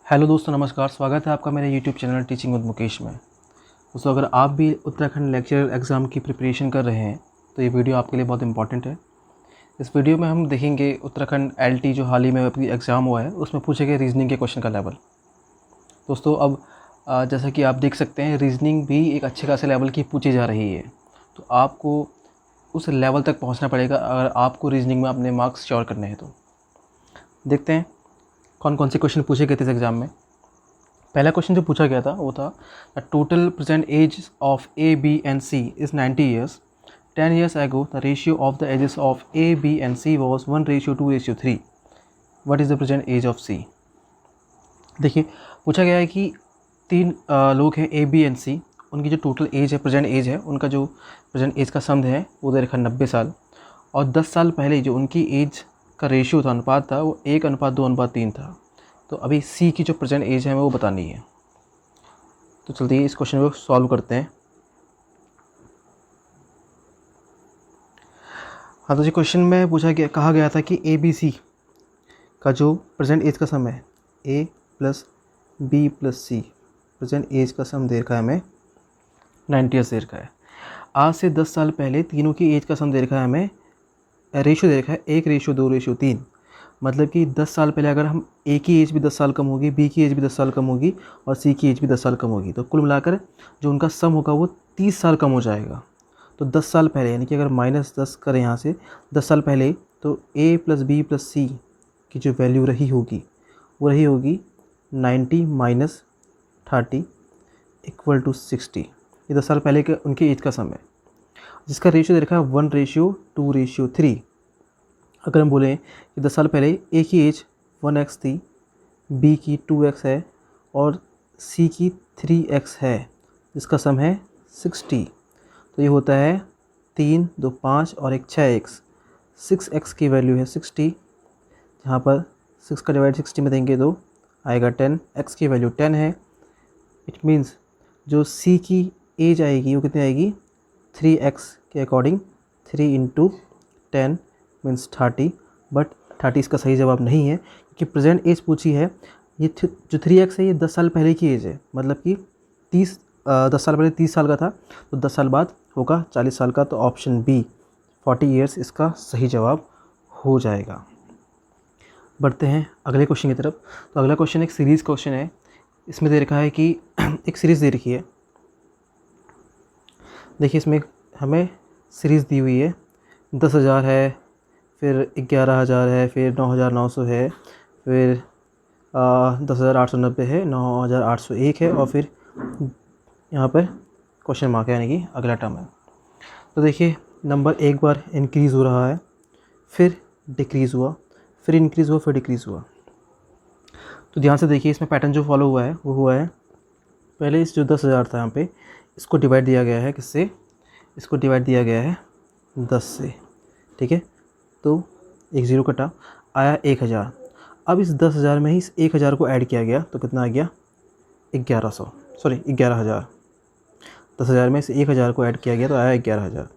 Hello दोस्तों, नमस्कार। स्वागत है आपका मेरे YouTube channel teaching with Mukesh में। दोस्तों, अगर आप भी उत्तराखंड लेक्चरर एग्ज़ाम की प्रिपरेशन कर रहे हैं तो ये वीडियो आपके लिए बहुत इंपॉर्टेंट है। इस वीडियो में हम देखेंगे उत्तराखंड एलटी जो हाल ही में अभी एग्ज़ाम हुआ है उसमें पूछे गए रीजनिंग के क्वेश्चन का लेवल। दोस्तों, अब जैसा कि आप देख सकते हैं, रीजनिंग भी एक अच्छे खासे लेवल की पूछी जा रही है। तो आपको उस लेवल तक पहुँचना पड़ेगा अगर आपको रीजनिंग में अपने मार्क्स श्योर करने हैं। तो देखते हैं कौन कौन से क्वेश्चन पूछे गए थे इस एग्ज़ाम में। पहला क्वेश्चन जो पूछा गया था वो था the total present age of A B and C is 90 years. 10 years ago the ratio of the ages of A, B and C was 1:2:3. What is the present age of C? देखिए, पूछा गया है कि तीन लोग हैं A, B and C। उनकी जो टोटल एज है, प्रेजेंट एज है, उनका जो प्रेजेंट एज का सम है वो दे रखा 90 साल। और 10 साल पहले जो उनकी एज का रेशियो था, अनुपात था, वो 1:2:3 था। तो अभी सी की जो प्रेजेंट एज है वो बतानी है। तो चलते इस क्वेश्चन को सॉल्व करते हैं। हाँ, तो जी क्वेश्चन में कहा गया था कि ए बी सी का जो प्रेजेंट एज का सम है, ए प्लस बी प्लस सी, प्रेजेंट एज का सम दे रखा है हमें 90 ईयर्स दे रखा है। आज से 10 साल पहले तीनों की एज का सम दे रखा है हमें, रेशियो दे रखा है 1:2:3। मतलब कि 10 साल पहले अगर हम ए की एज भी 10 साल कम होगी, बी की एज भी 10 साल कम होगी और सी की एज भी 10 साल कम होगी, तो कुल मिलाकर जो उनका सम होगा वो 30 साल कम हो जाएगा। तो 10 साल पहले, यानी कि अगर -10 करें यहाँ से 10 साल पहले, तो ए प्लस बी प्लस सी की जो वैल्यू रही होगी वो रही होगी 90 माइनस 30 इक्वल टू 60। ये 10 साल पहले के उनकी एज का सम है, जिसका रेशियो दे रखा है 1:2:3। अगर हम बोलें कि 10 साल पहले ए की एज 1x थी, बी की 2x है और सी की 3x है, जिसका सम है 60। तो ये होता है 3, 2, 5 और एक 6x। 6x की वैल्यू है 60। जहाँ पर 6 का डिवाइड 60 में देंगे तो आएगा 10। x की वैल्यू 10 है। इट मीन्स जो सी की एज आएगी वो कितनी आएगी, 3x के अकॉर्डिंग 3 × 10 मीन्स 30। बट 30 इसका सही जवाब नहीं है, क्योंकि प्रेजेंट एज पूछी है। ये जो 3x है ये 10 साल पहले की एज है, मतलब कि 10 साल पहले 30 साल का था, तो 10 साल बाद होगा 40 साल का। तो ऑप्शन बी 40 ईयर्स इसका सही जवाब हो जाएगा। बढ़ते हैं अगले क्वेश्चन की तरफ। तो अगला क्वेश्चन एक सीरीज़ क्वेश्चन है। इसमें दे रखा है कि एक सीरीज़ दे रखी है। देखिए, इसमें हमें सीरीज़ दी हुई है, 10,000 है, फिर 11,000 है, फिर 9,900 है, फिर 10,890 है, 9,801 है और फिर यहाँ पर क्वेश्चन मार्क है, यानी कि अगला टर्म है। तो देखिए, नंबर एक बार इंक्रीज़ हो रहा है, फिर डिक्रीज़ हुआ, फिर इंक्रीज़ हुआ, फिर डिक्रीज़ हुआ। तो ध्यान से देखिए, इसमें पैटर्न जो फॉलो हुआ है वो हुआ है, पहले इस जो 10,000 था यहाँ पे, इसको डिवाइड दिया गया है किससे, इसको डिवाइड दिया गया है 10 से। ठीक है, तो एक ज़ीरो कटा, आया 1,000। अब इस 10,000 में ही इस 1,000 को ऐड किया गया तो कितना आ गया, 11,000। 10,000 में इस 1,000 को ऐड किया गया तो आया 11,000।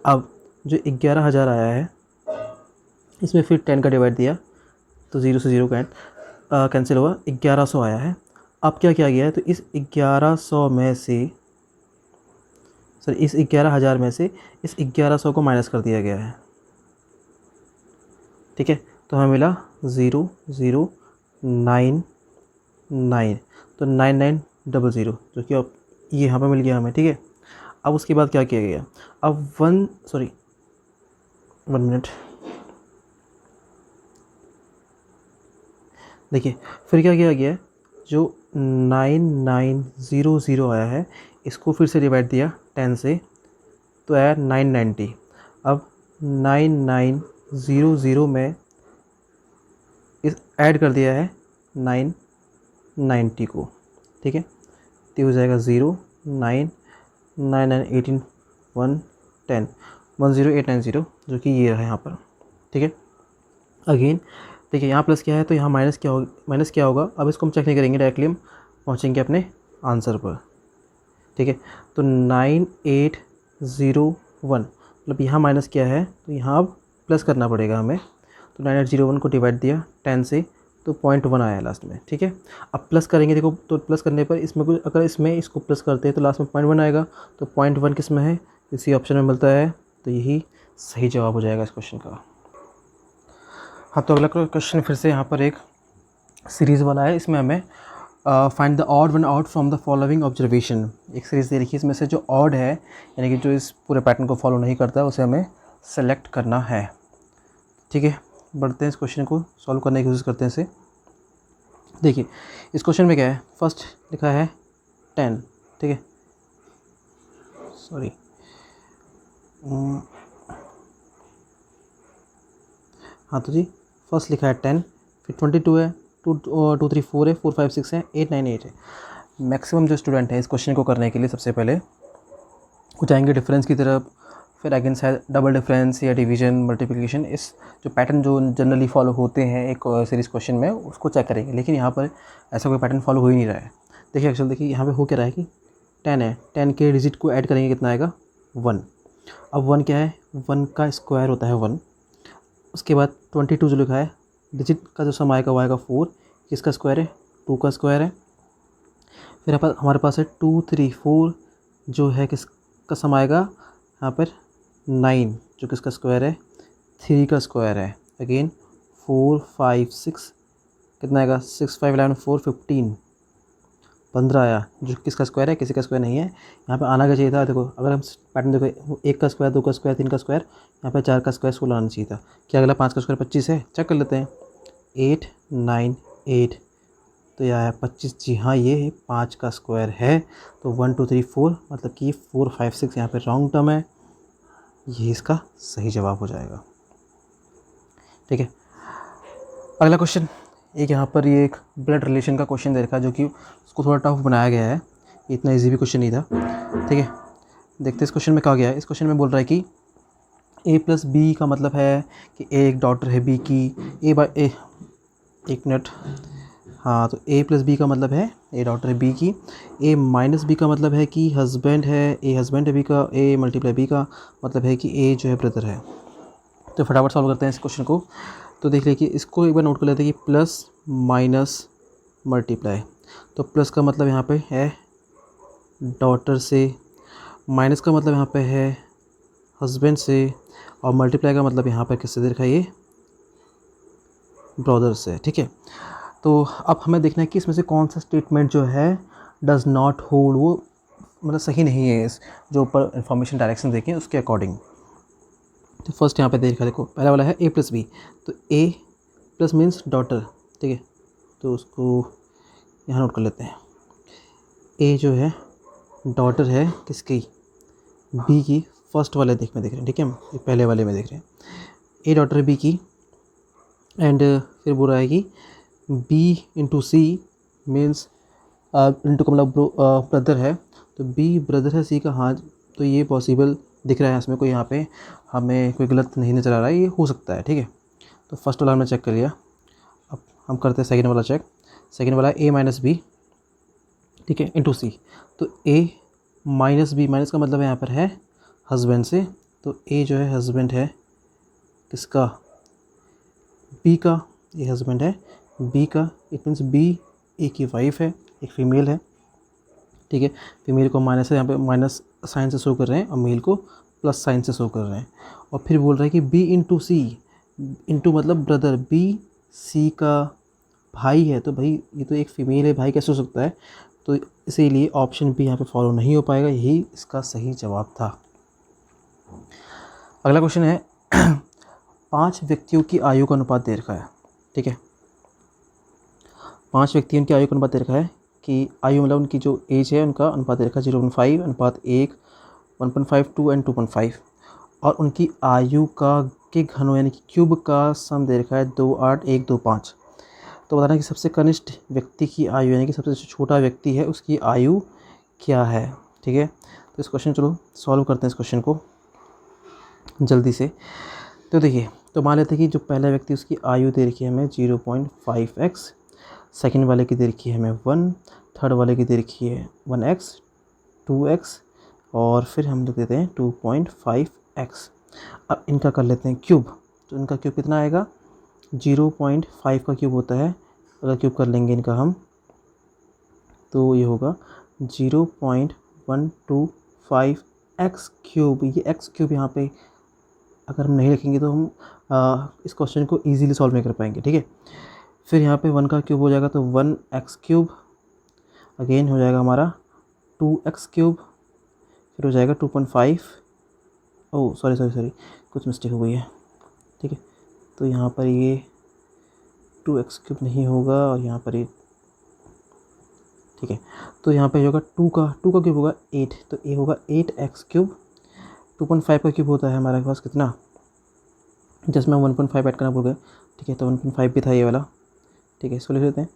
अब जो 11,000 आया है इसमें फिर 10 का डिवाइड दिया तो 0 से 0 का कैंसिल हुआ, 1100 आया है। अब क्या किया गया है, तो इस 1100 में से इस 11,000 में से इस 1100 को माइनस कर दिया गया है। ठीक है, तो हमें मिला 0,0,9,9, तो 9900, जो कि अब ये यहाँ पे मिल गया हमें। ठीक है, अब उसके बाद क्या किया गया, अब 1 मिनट, देखिए फिर क्या किया गया है, जो 9900 आया है इसको फिर से डिवाइड दिया 10 से तो आया 990। अब 9900 में इस ऐड कर दिया है 990 को। ठीक है, तो हो जाएगा 0, 9, 9, 9, 18, 1, 10, 10890, जो कि ये है यहाँ पर। ठीक है, अगेन देखिए यहाँ प्लस क्या है तो यहाँ माइनस क्या होगा। अब इसको हम चेक नहीं करेंगे, डायरेक्टली हम पहुँचेंगे अपने आंसर पर। ठीक है, तो 9801, मतलब यहाँ माइनस क्या है तो यहाँ अब प्लस करना पड़ेगा हमें। तो 9801 को डिवाइड दिया 10 से तो 0.1 आया लास्ट में, ठीक है। अब प्लस करेंगे, देखो तो प्लस करने पर इसमें कुछ, अगर इसमें इसको प्लस करते हैं तो लास्ट में 0.1 आएगा, तो 0.1 किस में है, इसी ऑप्शन में मिलता है, तो यही सही जवाब हो जाएगा इस क्वेश्चन का। हाँ, तो अगला क्वेश्चन फिर से यहाँ पर एक सीरीज़ वाला है, इसमें हमें find the odd one out from the following observation. एक सीरीज़ दे रखी है, इसमें से जो ऑड है यानी कि जो इस पूरे पैटर्न को फॉलो नहीं करता है उसे हमें सेलेक्ट करना है, ठीक है। बढ़ते हैं इस क्वेश्चन को सॉल्व करने की कोशिश करते हैं इसे। देखिए इस क्वेश्चन में क्या है, फर्स्ट लिखा है 10, ठीक है, सॉरी हाँ तो जी फर्स्ट लिखा है 10, फिर 22 है, 2 3 4 है, 4 5 6 है, 8 9 8 है। मैक्सिमम जो स्टूडेंट है इस क्वेश्चन को करने के लिए सबसे पहले वो जाएंगे डिफरेंस की तरफ, फिर अगेन शायद डबल डिफरेंस या डिवीजन मल्टीप्लिकेशन, इस जो पैटर्न जो जनरली फॉलो होते हैं एक सीरीज़ क्वेश्चन में उसको चेक करेंगे। लेकिन यहाँ पर ऐसा कोई पैटर्न फॉलो हो ही नहीं रहा है। देखिए एक्चुअली देखिए यहाँ पे हो क्या रहा है कि 10 है, 10 के डिजिट को ऐड करेंगे कितना आएगा 1। अब 1 क्या है, 1 का स्क्वायर होता है 1। उसके बाद 22 जो लिखा है डिजिट का जो सम आएगा वो आएगा 4, किसका स्क्वायर है 2 का स्क्वायर है। फिर हमारे पास है 2 3 4 जो है किसका सम आएगा यहाँ पर 9 जो किसका स्क्वायर है 3 का स्क्वायर है। अगेन 4 5 6 कितना आएगा 6 5 11 4 15 आया जो किसका स्क्वायर है, किसी का स्क्वायर नहीं है। यहाँ पे आना क्या चाहिए था, देखो अगर हम पैटर्न देखो 1 का स्क्वायर 2 का स्क्वायर 3 का स्क्वायर, यहाँ पे 4 का स्क्वायर 16 आना चाहिए था। क्या अगला 5 का स्क्वायर 25 है, चेक कर लेते हैं 8 9 8 तो यह आया 25। जी हाँ ये 5 का स्क्वायर है, तो 1 2 3 4 मतलब कि 4 5 6 यहाँ पे रॉन्ग टर्म है, ये इसका सही जवाब हो जाएगा, ठीक है। अगला क्वेश्चन एक यहाँ पर ये एक ब्लड रिलेशन का क्वेश्चन दे रखा है जो कि उसको थोड़ा टफ बनाया गया है, इतना इजी भी क्वेश्चन नहीं था, ठीक है। देखते हैं इस क्वेश्चन में कहा गया है। इस क्वेश्चन में बोल रहा है कि a प्लस बी का मतलब है कि a एक डॉटर है b की, a बाय ए, एक मिनट, हाँ तो a प्लस बी का मतलब है a डॉटर है b की, a माइनस बी का मतलब है कि हस्बैंड है, a हस्बैंड है b का, a मल्टीप्लाई b का मतलब है कि a जो है ब्रदर है। तो फटाफट सॉल्व करते हैं इस क्वेश्चन को। तो देख लीजिए इसको एक बार नोट कर लेते हैं कि प्लस माइनस मल्टीप्लाई, तो प्लस का मतलब यहाँ पे है डॉटर से, माइनस का मतलब यहाँ पे है हस्बैंड से, और मल्टीप्लाई का मतलब यहाँ पे किससे दे रखा है ये ब्रदर से, ठीक है। तो अब हमें देखना है कि इसमें से कौन सा स्टेटमेंट जो है डज़ नॉट होल्ड, वो मतलब सही नहीं है इस जो ऊपर इन्फॉर्मेशन डायरेक्शन देखें उसके अकॉर्डिंग। तो फर्स्ट यहाँ पे देखा, देखो पहला वाला है a प्लस बी, तो a प्लस मीन्स डॉटर, ठीक है, तो उसको यहाँ नोट कर लेते हैं। a जो है डॉटर है किसकी b की, फर्स्ट वाले में देख रहे हैं, ठीक है, ये पहले वाले में देख रहे हैं a डॉटर है b की, एंड फिर बोल रहा है कि b into C means into का मतलब ब्रदर है, तो b ब्रदर है c का, हाँ तो ये पॉसिबल दिख रहा है, इसमें कोई यहाँ पे हमें कोई गलत नहीं नज़र आ रहा है, ये हो सकता है, ठीक है। तो फर्स्ट वाला हमने चेक कर लिया, अब हम करते हैं सेकंड वाला चेक। सेकंड वाला a माइनस बी, ठीक है, इंटू सी, तो a माइनस बी, माइनस का मतलब यहाँ पर है हस्बैंड से, तो a जो है हस्बैंड है किसका b का, ये हस्बैंड है b का, इट मीन्स b a की वाइफ है, एक फीमेल है, ठीक है। फीमेल को माइनस है यहाँ पे माइनस साइन से शो कर रहे हैं और मेल को प्लस साइन से शो कर रहे हैं। और फिर बोल रहा है कि b इंटू सी, इंटू मतलब ब्रदर, b c का भाई है, तो भाई ये तो एक फ़ीमेल है, भाई कैसे हो सकता है, तो इसीलिए ऑप्शन बी यहाँ पे फॉलो नहीं हो पाएगा, यही इसका सही जवाब था। अगला क्वेश्चन है 5 व्यक्तियों की आयु का अनुपात दे रखा है, ठीक है। 5 व्यक्तियों की आयु का अनुपात दे रखा है कि आयु मतलब उनकी जो एज है उनका अनुपात दे रखा है 0.5 अनुपात 1, 1.5 2 एंड 2.5, और उनकी आयु का के घनों यानी कि क्यूब का सम दे रखा है 2 8 1 2 5। तो बताना कि सबसे कनिष्ठ व्यक्ति की आयु यानी कि सबसे छोटा व्यक्ति है उसकी आयु क्या है, ठीक है। तो इस क्वेश्चन चलो सॉल्व करते हैं इस क्वेश्चन को जल्दी से। तो देखिए, तो मान लेते हैं कि जो पहला व्यक्ति उसकी आयु दे रखी है हमें 0.5x, सेकंड वाले की दे रखी है हमें 1, थर्ड वाले की दे रखी है 1x 2x, और फिर हम लिख देते हैं 2.5x। अब इनका कर लेते हैं क्यूब, तो इनका क्यूब कितना आएगा 0.5 का क्यूब होता है अगर क्यूब कर लेंगे इनका हम तो ये होगा 0.125 एक्स क्यूब। ये एक्स क्यूब यहाँ पे अगर हम नहीं रखेंगे तो हम इस क्वेश्चन को ईजिली सॉल्व नहीं कर पाएंगे, ठीक है। फिर यहाँ पे 1 का क्यूब हो जाएगा तो 1 एक्स क्यूब, अगेन हो जाएगा हमारा 2 एक्स क्यूब, फिर हो जाएगा 2.5, ओह सॉरी कुछ मिस्टेक हो गई है, ठीक है। तो यहाँ पर ये 2 एक्स क्यूब नहीं होगा और यहाँ पर ये, ठीक है। तो यहाँ पे होगा 2 का क्यूब होगा 8, तो ये होगा 8 एक्स क्यूब। 2.5 का क्यूब होता है हमारे पास कितना, जिसमें 1.5 ऐड करना भूल गए, ठीक है। तो 1.5 भी था ये वाला, ठीक है, इसको लिख लेते हैं।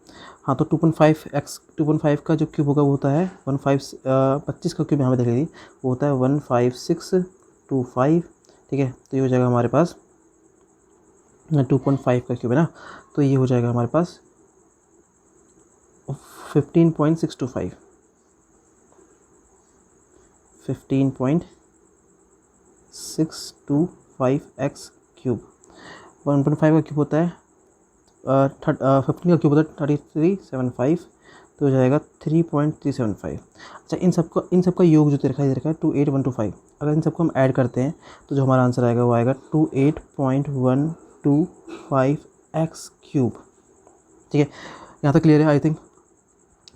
हाँ, तो 2.5 का जो क्यूब होगा वो होता है 25 का क्यूब यहाँ पे देख लीजिए, वो होता है 15625, ठीक है। तो ये हो जाएगा हमारे पास 2.5 का क्यूब है ना, तो ये हो जाएगा हमारे पास 15.625 एक्स क्यूब। 1.5 का क्यूब होता है 15 का क्यूब होता है 3375, तो हो जाएगा 3.375। अच्छा, इन सबका योग जो दे रखा है 28125, अगर इन सबको हम ऐड करते हैं तो जो हमारा आंसर आएगा वो आएगा 28.125 एक्स क्यूब, ठीक है। यहाँ तक क्लियर है आई थिंक,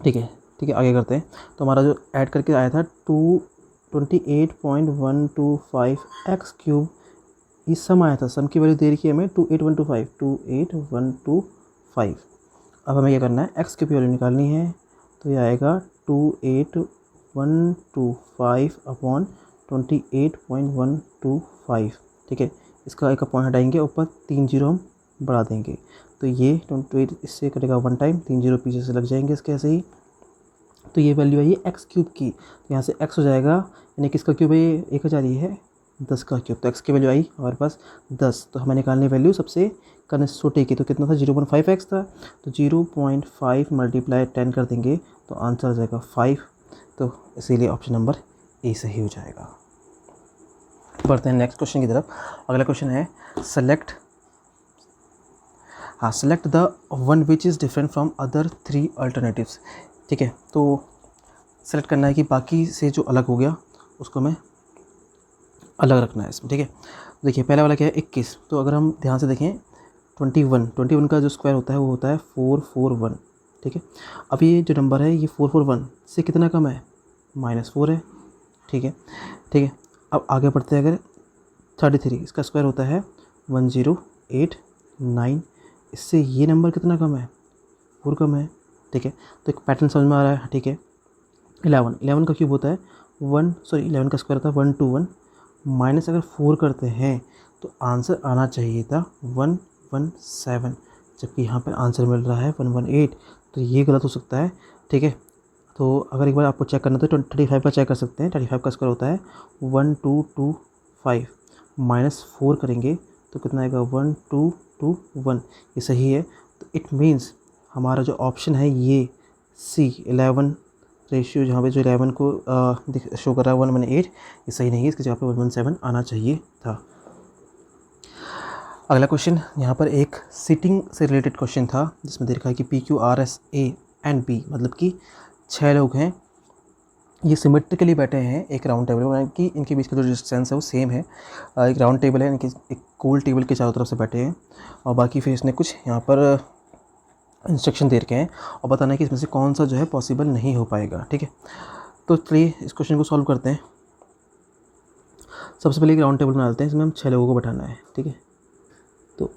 ठीक है। आगे करते हैं। तो हमारा जो ऐड करके आया था 28.125 एक्स क्यूब, ये सम आया था, सम की वैल्यू दे रखी है हमें 28125। अब हमें क्या करना है, एक्स की वैल्यू निकालनी है, तो ये आएगा 28125 अपॉन 28.125, ठीक है। इसका एक पॉइंट हटाएंगे, ऊपर 3 जीरो हम बढ़ा देंगे, तो ये 28 इससे कटेगा 1 टाइम, 3 जीरो पीछे से लग जाएंगे इसके ऐसे ही। तो ये वैल्यू है ये एक्स क्यूब की, तो यहाँ से एक्स हो जाएगा, यानी किसका क्यूब है ये, 1000 ही है, 10 का क्यूब। तो एक्स की वैल्यू आई हमारे पास 10, तो हमें निकालनी वैल्यू सबसे करने छोटे की, तो कितना था 0.5 एक्स था, तो 0.5 मल्टीप्लाई 10 कर देंगे तो आंसर आ जाएगा 5, तो इसीलिए ऑप्शन नंबर ए सही हो जाएगा। बढ़ते हैं नेक्स्ट क्वेश्चन की तरफ। अगला क्वेश्चन है select the one which is different from other 3 alternatives, ठीक है। तो सेलेक्ट करना है कि बाकी से जो अलग हो गया उसको हमें अलग रखना है इसमें, ठीक है। देखिए पहला वाला क्या है 21, तो अगर हम ध्यान से देखें 21 का जो स्क्वायर होता है वो होता है 441, ठीक है। अब ये जो नंबर है ये 441 से कितना कम है, -4 है, ठीक है। अब आगे बढ़ते हैं, अगर 33 इसका स्क्वायर होता है 1089, इससे ये नंबर कितना कम है, 4 कम है, ठीक है। तो एक पैटर्न समझ में आ रहा है, ठीक है। 11 का क्यूब होता है 11 का स्क्वायर होता है 121, माइनस अगर 4 करते हैं तो आंसर आना चाहिए था 117, जबकि यहाँ पर आंसर मिल रहा है 118, तो ये गलत हो सकता है, ठीक है। तो अगर एक बार आपको चेक करना तो 35 का चेक कर सकते हैं। 35 का स्क्वायर होता है 1225, -4 करेंगे तो कितना आएगा 1221, ये सही है। तो इट मीन्स हमारा जो ऑप्शन है ये सी 11 रेशियो, जहाँ पे जो 11 को शो कर रहा है 118, ये सही नहीं है, इसकी जगह पे 117 आना चाहिए था। अगला क्वेश्चन यहाँ पर एक सीटिंग से रिलेटेड क्वेश्चन था, जिसमें देखा है कि PQRS A एंड B, मतलब कि 6 लोग हैं, ये सिमेट्रिकली बैठे हैं एक राउंड टेबल में, कि इनके बीच का जो डिस्टेंस है वो सेम है। एक राउंड टेबल है, इनके एक गोल टेबल के चारों तरफ से बैठे हैं, और बाकी फिर इसने कुछ यहाँ पर इंस्ट्रक्शन दे रखे हैं और बताना है कि इसमें से कौन सा जो है पॉसिबल नहीं हो पाएगा, ठीक है। तो चलिए इस क्वेश्चन को सॉल्व करते हैं। सबसे पहले एक राउंड टेबल बना लेते हैं, इसमें हम 6 लोगों को बैठाना है, ठीक है। तो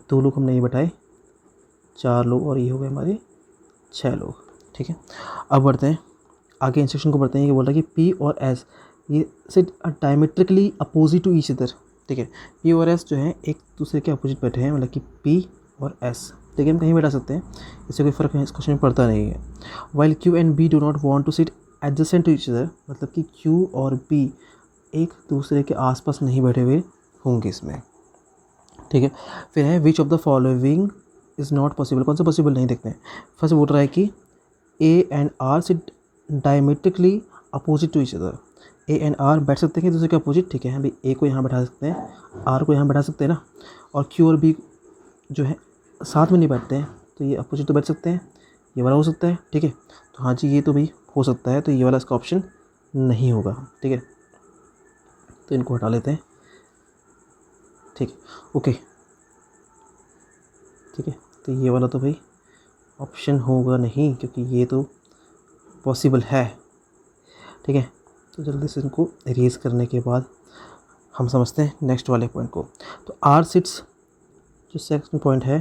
2 लोग हमने ये बैठाए, 4 लोग, और ये हो गए हमारे 6 लोग, ठीक है। अब बढ़ते हैं आगे, इंस्ट्रक्शन को बढ़ते हैं। ये बोल रहा है कि P और S ये sit diametrically opposite to each other, ठीक है। P और S जो है एक दूसरे के अपोजिट बैठे हैं, मतलब कि P और S, ठीक है। हम कहीं बैठा सकते हैं, इससे कोई फ़र्क इस क्वेश्चन में पड़ता नहीं है। While Q and B do not want to sit adjacent to each other, मतलब कि Q और B एक दूसरे के आसपास नहीं बैठे हुए होंगे इसमें, ठीक है। फिर है which of the following is not possible, कौन सा पॉसिबल नहीं देखते हैं। फर्स्ट बोल रहा है कि A and R sit diametrically opposite to each other, A and R बैठ सकते हैं दूसरे के अपोजिट, ठीक है। हम भी A को यहाँ बैठा सकते हैं, R को यहाँ बैठा सकते हैं ना, और Q और B जो है साथ में नहीं बैठते हैं, तो ये अपोजिट तो बैठ सकते हैं, ये वाला हो सकता है, ठीक है। तो हाँ जी ये तो भाई हो सकता है, तो ये वाला इसका ऑप्शन नहीं होगा, ठीक है। तो इनको हटा लेते हैं, ठीक है, ओके, ठीक है। तो ये वाला तो भाई ऑप्शन होगा नहीं, क्योंकि ये तो पॉसिबल है, ठीक है। तो जल्दी से इनको इरेज करने के बाद हम समझते हैं नेक्स्ट वाले पॉइंट को। तो आर सिट्स, जो सेकंड पॉइंट है,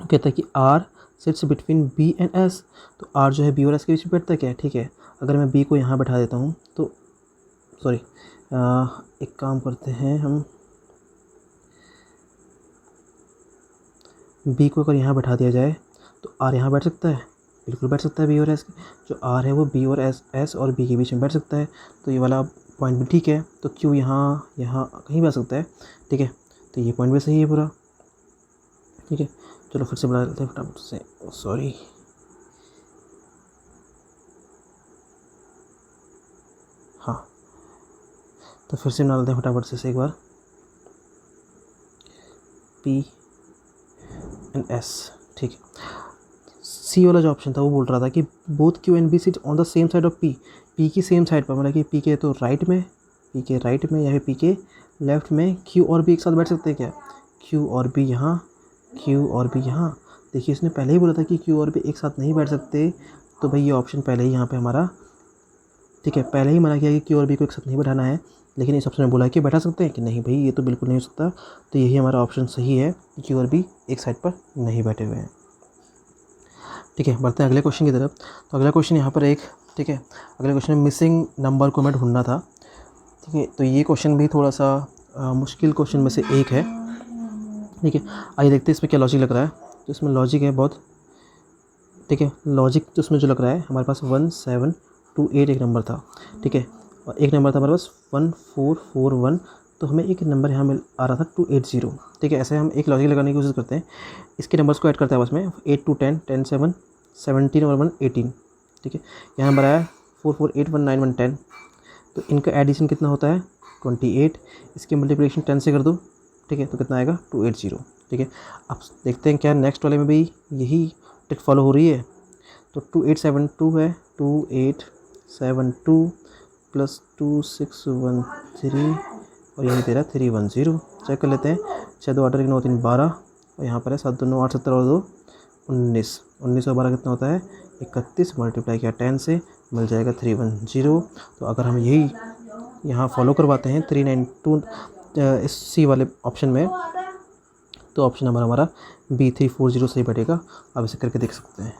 वो कहता है कि R sits between B and S. तो आर जो है बी और एस के बीच में बैठता है क्या, ठीक है। अगर मैं बी को यहाँ बैठा देता हूँ तो सॉरी, एक काम करते हैं हम, बी को अगर यहाँ बैठा दिया जाए तो आर यहाँ बैठ सकता है, बिल्कुल बैठ सकता है बी और एस। जो आर है वो बी और एस और बी के बीच में बैठ सकता है, तो ये वाला पॉइंट भी ठीक है। तो क्यू यहाँ कहीं भी आ सकता है, ठीक है। तो ये पॉइंट भी सही है पूरा, ठीक है। चलो फिर से बना लेते हैं फटाफट से, सॉरी, हाँ, तो फिर से बना लेते हैं फटाफट से एक बार, पी एंड एस, ठीक है। सी वाला जो ऑप्शन था वो बोल रहा था कि both Q and B sit on the same side of P, P की सेम साइड पर, मतलब कि पी के तो राइट में, पी के राइट में या फिर पी के लेफ्ट में क्यू और बी एक साथ बैठ सकते हैं क्या, क्यू और बी यहाँ, क्यू और बी यहाँ। देखिए इसने पहले ही बोला था कि क्यू और बी एक साथ नहीं बैठ सकते, तो भाई ये ऑप्शन पहले ही यहाँ पे हमारा, ठीक है, पहले ही मना किया कि क्यू और बी को एक साथ नहीं बैठाना है, लेकिन इस ऑप्शन में बोला कि बैठा सकते हैं कि नहीं भाई ये तो बिल्कुल नहीं हो सकता। तो यही हमारा ऑप्शन सही है, क्यू और बी एक साइड पर नहीं बैठे हुए हैं, ठीक है। बढ़ते हैं अगले क्वेश्चन की तरफ। तो अगला क्वेश्चन यहाँ पर एक, ठीक है, अगले क्वेश्चन में मिसिंग नंबर को मैं ढूंढना था, ठीक है। तो ये क्वेश्चन भी थोड़ा सा मुश्किल क्वेश्चन में से एक है, ठीक है। आइए देखते हैं इसमें क्या लॉजिक लग रहा है। तो इसमें लॉजिक है बहुत, ठीक है। लॉजिक तो इसमें जो लग रहा है, हमारे पास 1728 एक नंबर था, ठीक है, और एक नंबर था हमारे पास 1441, तो हमें एक नंबर यहाँ मिल आ रहा था 280, ठीक है। ऐसे हम एक लॉजिक लगाने की कोशिश करते हैं, इसके नंबर्स को ऐड करते हैं आपस में, 8 2 10 10 7 17 और 1 18, ठीक है। यहाँ नंबर आया 4 4 8 1 9 1 10, तो इनका एडिशन कितना होता है 28, इसकी मल्टीप्लिकेशन 10 से कर दो, ठीक है, तो कितना आएगा 280, ठीक है। अब देखते हैं क्या नेक्स्ट वाले में भी यही ट्रिक फॉलो हो रही है। तो 2872 है, 2872 प्लस 2613 और यही तेरा 310, चेक कर लेते हैं। 6 2 8 1 9 3 12 और यहाँ पर है 7 2 9 8 17 और 2 19, 19 और 12 कितना होता है 31, मल्टीप्लाई किया 10 से मिल जाएगा 310। तो अगर हम यही यहाँ फॉलो करवाते हैं 392 इस सी वाले ऑप्शन में, तो ऑप्शन नंबर हमारा B340 सही बैठेगा। अब इसे करके देख सकते हैं,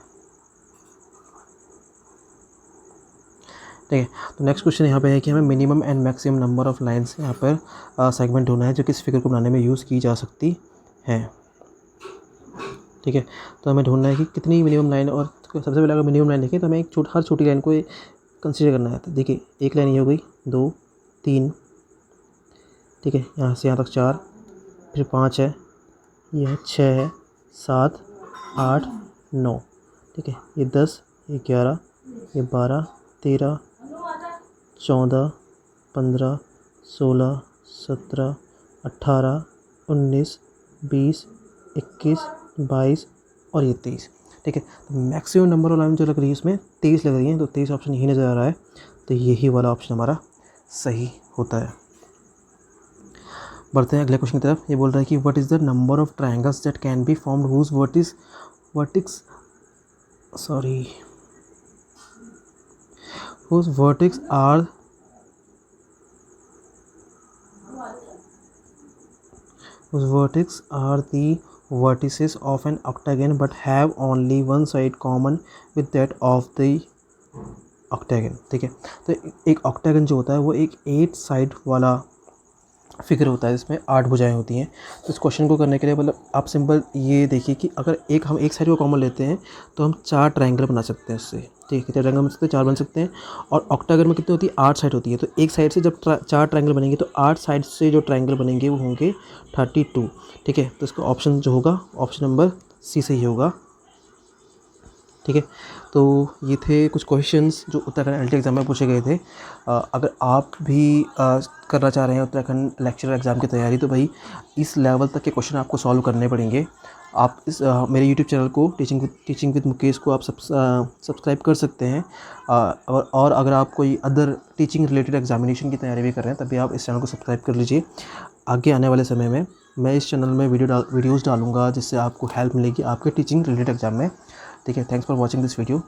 ठीक है। तो नेक्स्ट क्वेश्चन यहाँ पे है कि हमें minimum and maximum number of lines यहाँ पर सेगमेंट होना है जो कि इस फिगर को बनाने में यूज़ की जा सकती है, ठीक है। तो हमें ढूंढना है कि कितनी मिनिमम लाइन, और सबसे पहले अगर मिनिमम लाइन देखें तो हमें हर छोटी लाइन को कंसीडर करना है। तो देखिए एक लाइन ये हो गई, 2 3, ठीक है, यहाँ से यहाँ तक 4, फिर 5 है, यह 6 है, 7 8 9, ठीक है, ये 10 ये 11 ये 12 13 14 15 16 17 18 19 20 21 22 और ये 23, ठीक है। तो मैक्सिमम नंबर ऑफ लाइन जो लग रही है इसमें 23 लग रही है, तो 23 ऑप्शन यही नज़र आ रहा है, तो यही वाला ऑप्शन हमारा सही होता है। बढ़ते हैं अगले क्वेश्चन की तरफ। ये बोल रहा है कि what is the number of triangles that can be formed whose vertex are the vertices of an octagon but have only one side common with that of the octagon, ठीक है। तो एक ऑक्टागन जो होता है वो एक 8 साइड वाला फिगर होता है, इसमें 8 भुजाएं होती हैं। तो इस क्वेश्चन को करने के लिए मतलब आप सिंपल ये देखिए कि अगर हम एक साइड को कॉमन लेते हैं तो हम 4 ट्रायंगल बना सकते हैं इससे, ठीक है, ट्रायंगल बन सकते हैं, 4 बन सकते हैं। और ऑक्टागन में कितनी होती है 8 साइड होती है, तो एक साइड से जब 4 ट्रायंगल बनेंगे तो 8 साइड से जो ट्रायंगल बनेंगे वो होंगे 32, ठीक है। तो इसका ऑप्शन जो होगा ऑप्शन नंबर सी सही होगा, ठीक है। तो ये थे कुछ क्वेश्चंस जो उत्तराखंड एलटी एग्ज़ाम में पूछे गए थे। अगर आप भी करना चाह रहे हैं उत्तराखंड लेक्चरर एग्ज़ाम की तैयारी, तो भाई इस लेवल तक के क्वेश्चन आपको सॉल्व करने पड़ेंगे। आप इस मेरे यूट्यूब चैनल को टीचिंग विद मुकेश को आप सब्सक्राइब कर सकते हैं। और अगर आप कोई अदर टीचिंग रिलेटेड एग्जामिनेशन की तैयारी भी कर रहे हैं, तभी आप इस चैनल को सब्सक्राइब कर लीजिए। आगे आने वाले समय में मैं इस चैनल में वीडियोज़ डालूँगा जिससे आपको हेल्प मिलेगी आपके टीचिंग रिलेटेड एग्जाम में। ठीक है, thanks for watching this video.